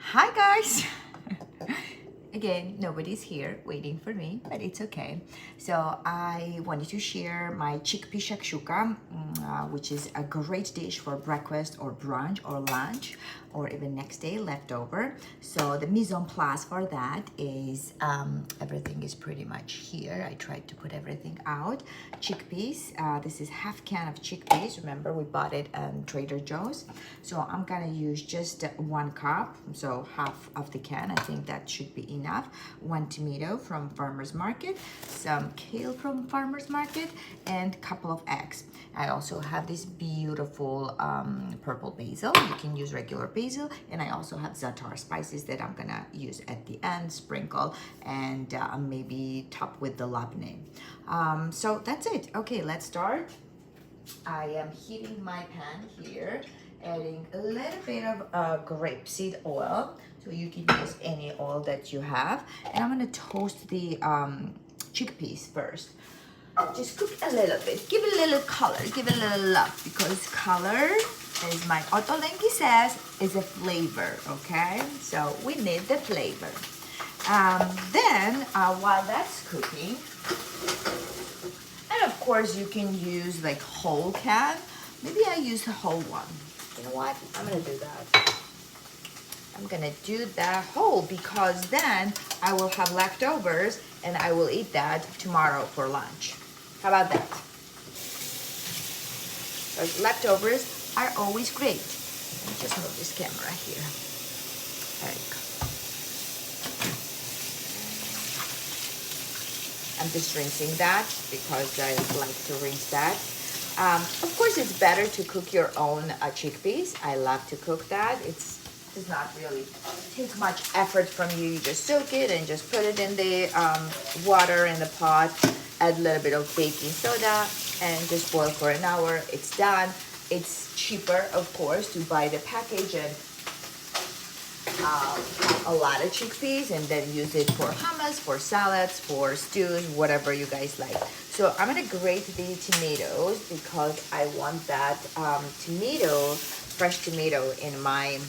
Hi guys! Again, nobody's here waiting for me, but it's okay. So I wanted to share my chickpea shakshuka, which is a great dish for breakfast or brunch or lunch or even next day leftover. So the mise en place for that is everything is pretty much here. I tried to put everything out. Chickpeas, this is half can of chickpeas. Remember we bought it at Trader Joe's. So I'm gonna use just 1 cup, so half of the can. I think that should be enough. 1 tomato from farmer's market, some kale from farmer's market, and a couple of eggs. I also have this beautiful purple basil. You can use regular basil, and I also have zataar spices that I'm gonna use at the end, sprinkle, and maybe top with the labneh. So that's it. Okay, let's start. I am heating my pan here, adding a little bit of grapeseed oil. So you can use any oil that you have. And I'm gonna toast the chickpeas first. Just cook a little bit, give it a little color, give it a little love, because color, as my Ottolenghi says, is a flavor, okay? So we need the flavor. Then, while that's cooking, and of course you can use like whole can. Maybe I use the whole one. You know what? I'm gonna do that. I'm gonna do that whole because then I will have leftovers and I will eat that tomorrow for lunch. How about that? Because leftovers are always great. Let me just move this camera here. There you go. I'm just rinsing that because I like to rinse that. Of course, it's better to cook your own chickpeas. I love to cook that. It does not really take much effort from you. You just soak it and just put it in the water in the pot, add a little bit of baking soda, and just boil for an hour. It's done. It's cheaper, of course, to buy the package and a lot of chickpeas and then use it for hummus, for salads, for stews, whatever you guys like. So I'm gonna grate the tomatoes because I want that fresh tomato in my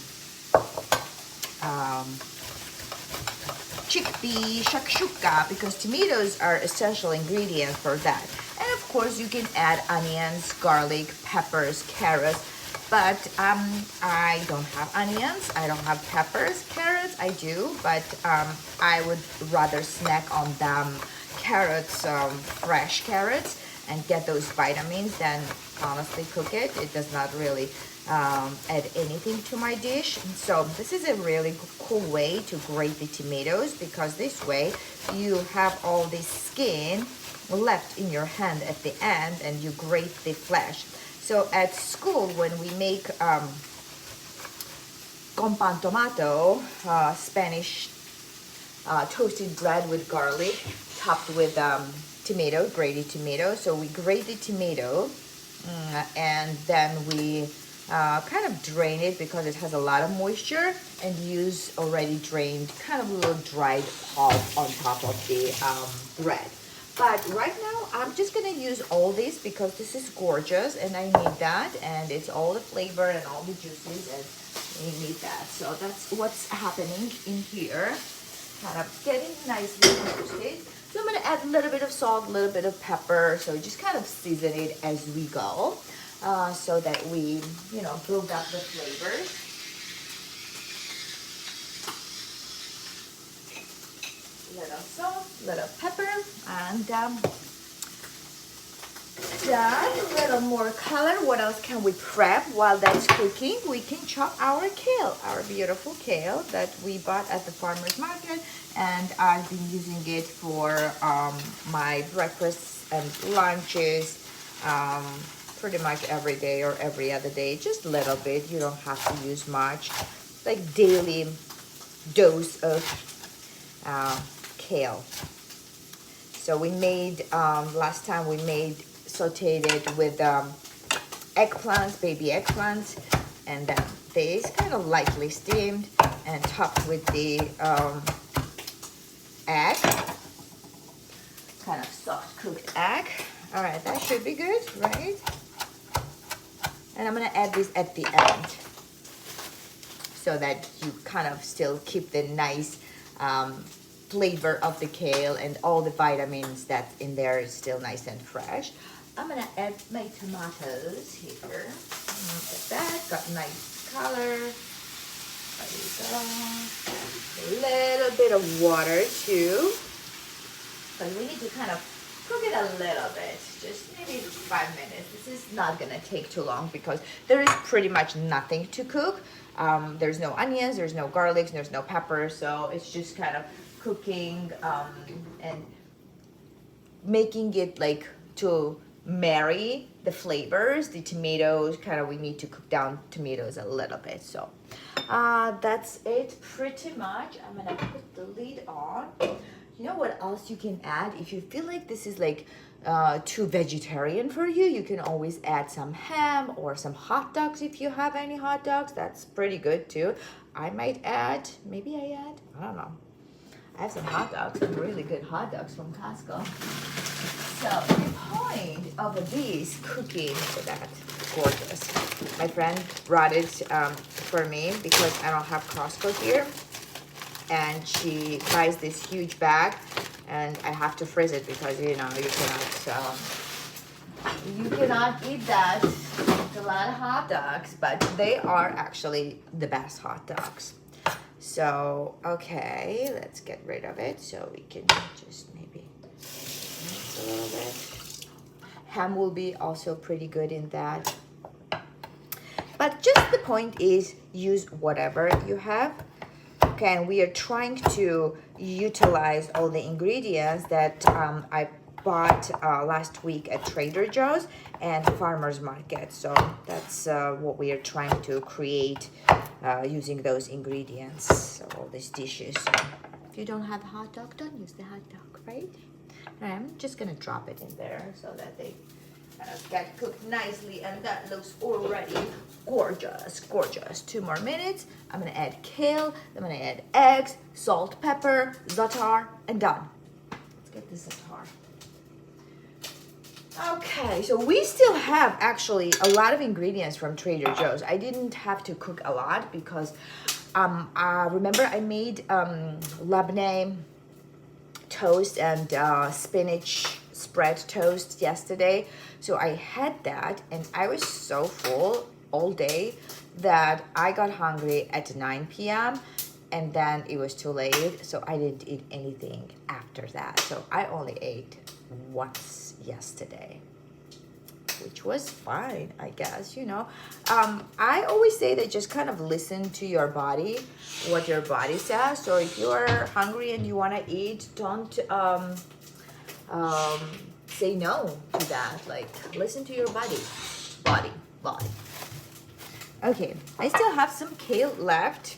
chickpea shakshuka, because tomatoes are essential ingredients for that. And of course you can add onions, garlic, peppers, carrots, but I don't have onions, I don't have peppers. Carrots I do, but I would rather snack on them carrots, fresh carrots, and get those vitamins than honestly cook it. It does not really add anything to my dish. So this is a really cool way to grate the tomatoes, because this way you have all the skin left in your hand at the end and you grate the flesh. So at school when we make con pan tomato, Spanish toasted bread with garlic topped with tomato, grated tomato. So we grate the tomato and then we kind of drain it because it has a lot of moisture, and use already drained kind of a little dried pulp on top of the bread. But right now I'm just gonna use all this because this is gorgeous and I need that, and it's all the flavor and all the juices and we need that. So that's what's happening in here, kind of getting nicely toasted. So I'm gonna add a little bit of salt, a little bit of pepper, so just kind of season it as we go, so that we, build up the flavors. Little salt, little pepper, and a little more color. What else can we prep while that's cooking? We can chop our kale, our beautiful kale that we bought at the farmer's market, and I've been using it for my breakfasts and lunches pretty much every day or every other day, just a little bit. You don't have to use much, like daily dose of kale. So we made, last time we made sauteed it with eggplants, baby eggplants, and then this kind of lightly steamed and topped with the egg, kind of soft cooked egg. All right, that should be good, right? And I'm gonna add this at the end. so that you kind of still keep the nice flavor of the kale and all the vitamins that in there is still nice and fresh. I'm gonna add my tomatoes here. Look at that, got nice color. There you go. A little bit of water too. But we need to kind of cook it a little bit, just maybe 5 minutes. This is not gonna take too long because there is pretty much nothing to cook. There's no onions, there's no garlic, there's no pepper, so it's just kind of cooking and making it like to marry the flavors, the tomatoes, kind of we need to cook down tomatoes a little bit. So that's it pretty much. I'm gonna put the lid on. You know what else you can add? If you feel like this is like too vegetarian for you, you can always add some ham or some hot dogs if you have any hot dogs. That's pretty good too. I might add, maybe I don't know. I have some hot dogs, some really good hot dogs from Costco. So the point of this cooking, look at that, gorgeous. My friend brought it for me because I don't have Costco here. And she buys this huge bag and I have to freeze it because you know you cannot eat that. It's a lot of hot dogs, but they are actually the best hot dogs. So okay, let's get rid of it so we can just maybe mix a little bit. Ham will be also pretty good in that. But just the point is use whatever you have. Okay, and we are trying to utilize all the ingredients that I bought last week at Trader Joe's and Farmer's Market. So that's what we are trying to create using those ingredients. So all these dishes. So if you don't have a hot dog, don't use the hot dog, right? And I'm just gonna drop it in there so that they get cooked nicely, and that looks already gorgeous, gorgeous. 2 more minutes. I'm gonna add kale, I'm gonna add eggs, salt, pepper, zataar, and done. Let's get this zataar. Okay, so we still have actually a lot of ingredients from Trader Joe's. I didn't have to cook a lot because remember I made Lebanese toast and spinach spread toast yesterday. So I had that and I was so full all day that I got hungry at 9 p.m. and then it was too late. So I didn't eat anything after that. So I only ate once yesterday, which was fine, I guess, you know. I always say that just kind of listen to your body, what your body says. So if you are hungry and you want to eat, don't say no to that. Like, listen to your body. Okay, I still have some kale left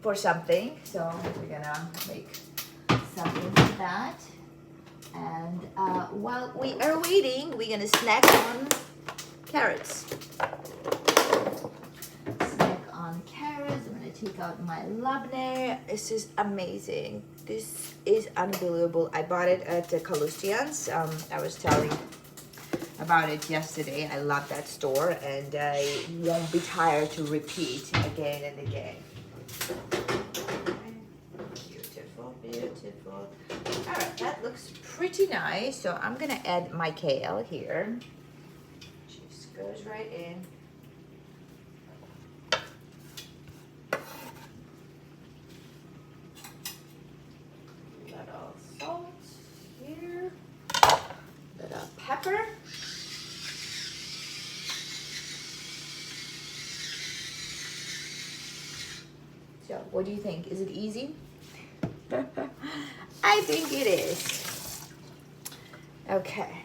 for something, so we're gonna make something with that. And while we are waiting, we're gonna snack on carrots. Snack on carrots. I'm gonna take out my labneh. This is amazing. This is unbelievable. I bought it at the Kalustians. I was telling about it yesterday. I love that store and I won't be tired to repeat again and again. Beautiful, beautiful. All right, that looks pretty nice. So I'm gonna add my kale here. Just goes right in. Little salt here. Little pepper. So, what do you think? Is it easy? I think it is. Okay.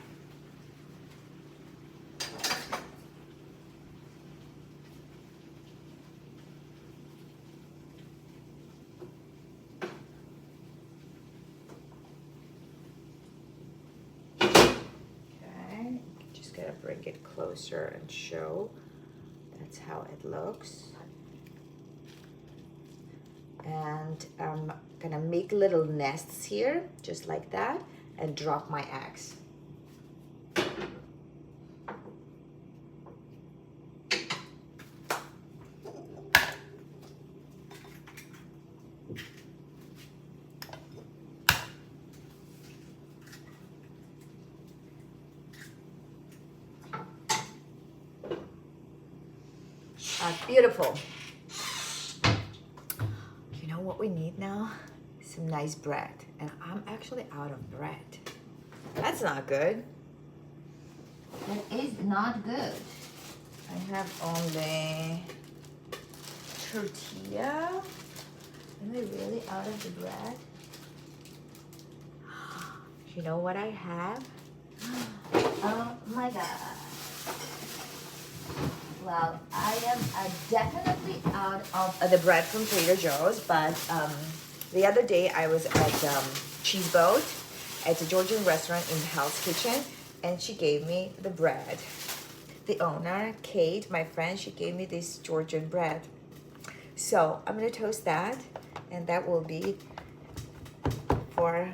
Okay, just gotta bring it closer and show. That's how it looks. And I'm gonna make little nests here, just like that, and drop my eggs. Beautiful. You know what we need now? Some nice bread. And I'm actually out of bread. That's not good. That is not good. I have only tortilla. Am I really out of the bread? You know what I have? Oh my God. Well, I am definitely out of the bread from Trader Joe's, but the other day I was at Cheese Boat. It's a Georgian restaurant in Hell's Kitchen, and she gave me the bread. The owner, Kate, my friend, she gave me this Georgian bread. So I'm gonna toast that, and that will be for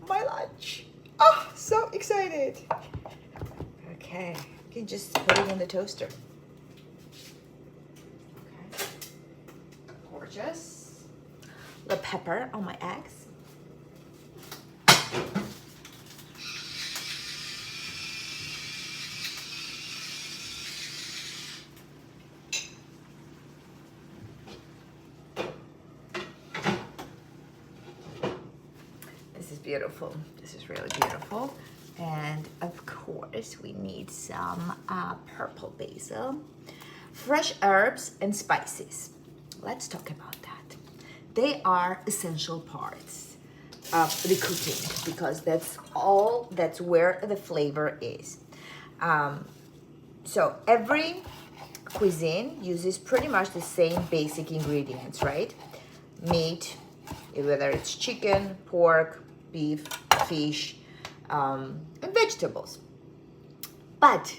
my lunch. Oh, so excited. Okay, you can just put it in the toaster. Okay, gorgeous. The pepper on my eggs. This is beautiful. This is really beautiful. And of course, we need some purple basil, fresh herbs and spices. Let's talk about that. They are essential parts of the cooking because that's where the flavor is. So every cuisine uses pretty much the same basic ingredients, right? Meat, whether it's chicken, pork, beef, fish, and vegetables. But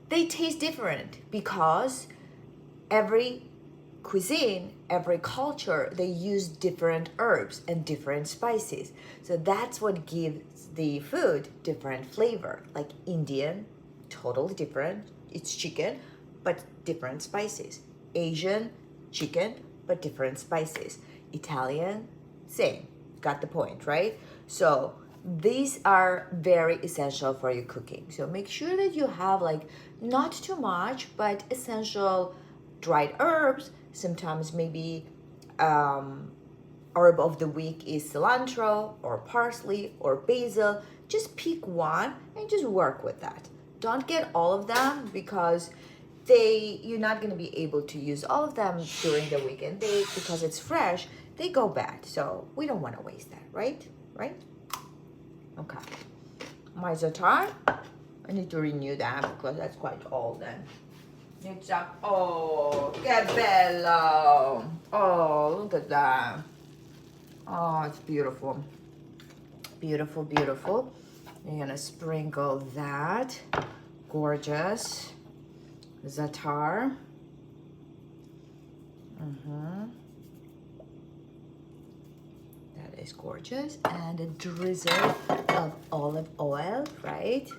they taste different because every cuisine, every culture, they use different herbs and different spices. So that's what gives the food different flavor. Like Indian, totally different. It's chicken, but different spices. Asian, chicken, but different spices. Italian, same. Got the point, right? So these are very essential for your cooking. So make sure that you have like not too much, but essential dried herbs. Sometimes maybe herb of the week is cilantro or parsley or basil. Just pick one and just work with that. Don't get all of them because you're not going to be able to use all of them during the weekend. Because it's fresh, they go bad. So we don't want to waste that, right? Right? Okay. My zataar, I need to renew that because that's quite old then. It's up. Oh, che bello. Oh, look at that. Oh, it's beautiful. Beautiful, beautiful. You're gonna sprinkle that. Gorgeous. Zataar. That is gorgeous. And a drizzle of olive oil, right?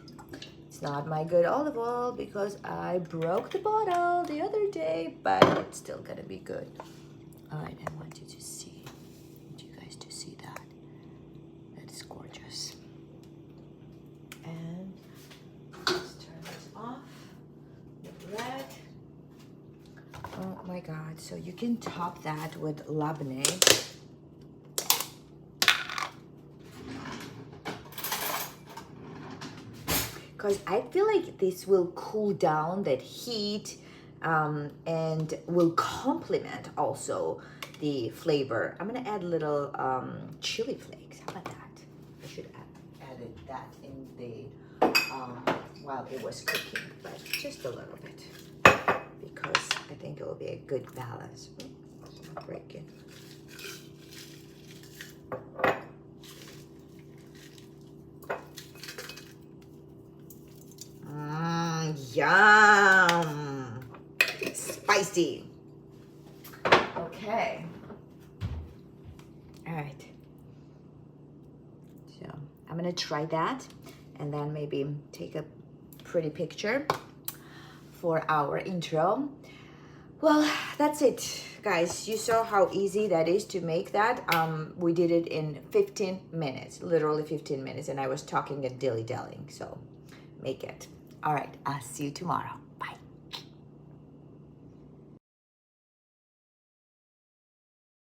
It's not my good olive oil because I broke the bottle the other day, but it's still gonna be good. All right, I want you to see. I want you guys to see that. That is gorgeous. And let's turn this off. The bread. Oh my God! So you can top that with labneh. Because I feel like this will cool down that heat and will complement also the flavor. I'm gonna add a little chili flakes. How about that? I should have added that in the while it was cooking, but just a little bit because I think it will be a good balance. Not breaking. Yum! Spicy. Okay. All right. So I'm gonna try that and then maybe take a pretty picture for our intro. Well, that's it, guys. You saw how easy that is to make that. We did it in 15 minutes, literally 15 minutes, and I was talking and dilly-dallying, so make it. All right, I'll see you tomorrow.